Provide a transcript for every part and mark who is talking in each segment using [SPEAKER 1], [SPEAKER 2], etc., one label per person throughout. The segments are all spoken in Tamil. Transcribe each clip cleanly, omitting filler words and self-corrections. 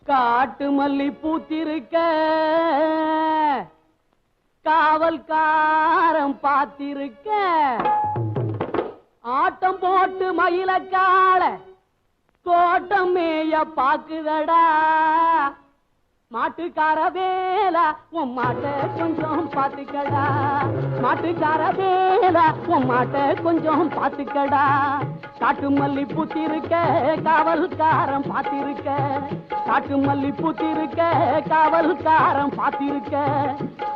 [SPEAKER 1] காட்டு மல்லி பூத்திருக்க காவல்காரன் பாத்திருக்க ஆட்டம் போட்டு மயிலக்கால தோட்டம் மேய பாக்குதடா மாட்டுக்கார வேலா உன் மாட்ட கொஞ்சம் பாத்துக்கடா மாட்டுக்கார வேலா உன் மாட்ட கொஞ்சம் பாத்துக்கடா காட்டு மல்லி பூத்திருக்க காவல்காரன் பாத்திருக்க காட்டு மல்லி பூத்திருக்க காவல்காரன் பாத்திருக்க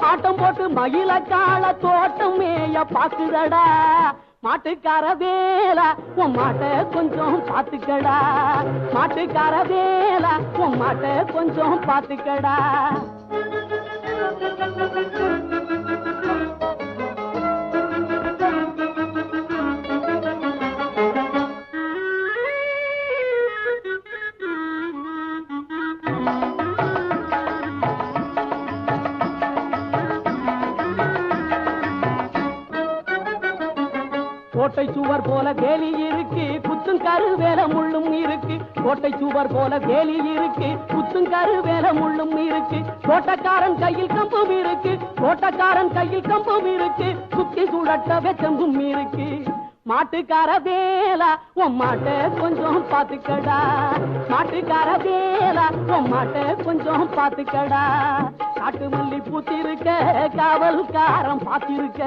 [SPEAKER 1] ஆட்டம் போட்டு மயிலக்கால தோட்டம் மேய பாக்குதடா மாட்டுக்கார வேலா உன் மாட்ட கொஞ்சம் பாத்துக்கடா மாட்டுக்கார வேலா உன் மாட்ட கொஞ்சம் பாத்துக்கடா கோட்டை சுவர் போல வேலி இருக்கு குத்தும் கரு வேல முள்ளும் இருக்கு கோட்டை சுவர் போல வேலி இருக்கு குத்தும் கரு வேல முள்ளும் இருக்கு கோட்டக்காரன் கையில் கம்பும் இருக்கு கோட்டக்காரன் கையில் கம்பும் இருக்கு சுத்தி சுழட்ட வெச்சம்பும் இருக்கு மாட்டுக்கார வேலா உன் மாட்ட கொஞ்சம் பாத்துக்கடா மாட்டுக்கார வேலா உன் மாட்ட கொஞ்சம் பாத்துக்கடா காட்டு மல்லி பூத்திருக்க காவல்காரன் பாத்திருக்க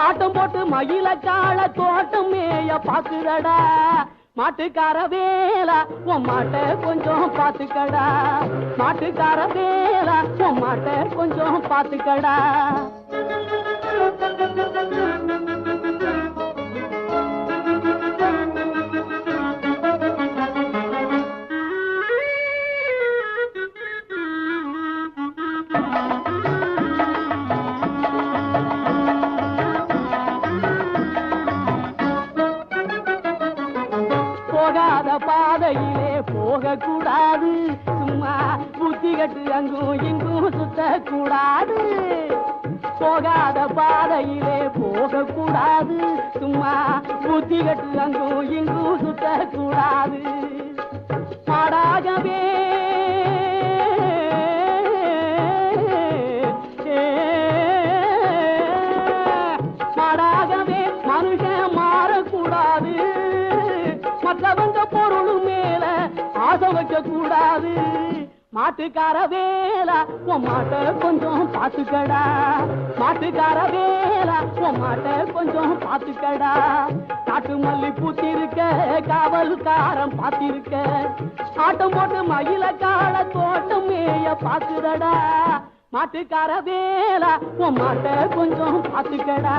[SPEAKER 1] ஆட்டம் போட்டு மயிலக்கால தோட்டம் மேய பாக்குதடா மாட்டுக்கார வேலா உன் மாட்ட கொஞ்சம் பாத்துக்கடா மாட்டுக்கார வேலா உன் மாட்ட கொஞ்சம் பாத்துக்கடா போகாத பாதையிலே போக கூடாது சும்மா புத்தி கட்டு அங்கும் இங்கும் சுத்த கூடாது போகாத பாதையிலே போக கூடாது சும்மா புத்தி கட்டு அங்கும் இங்கும் சுத்த கூடாது மாடாகவே மாடாகவே மனுஷன் மாறக்கூடாது மற்றவங்க பொருள் மேல ஆசை வைக்க கூடாது மாட்டுக்கார வேலா உன் மாட்ட கொஞ்சம் பாத்துக்கடா மாட்டுக்கார வேலா உன் மாட்ட கொஞ்சம் பாத்துக்கடா காட்டு மல்லி பூத்திருக்க காவல்காரன் பாத்திருக்க ஆட்டம் போட்டு மயிலக்கால தோட்டம் மேய பாக்குதடா மாட்டுக்கார வேலா உன் மாட்ட கொஞ்சம் பாத்துக்கடா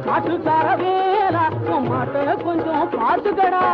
[SPEAKER 1] மாட்டுக்கார வேலா உன் மாட்ட கொஞ்சம் பாத்துக்கடா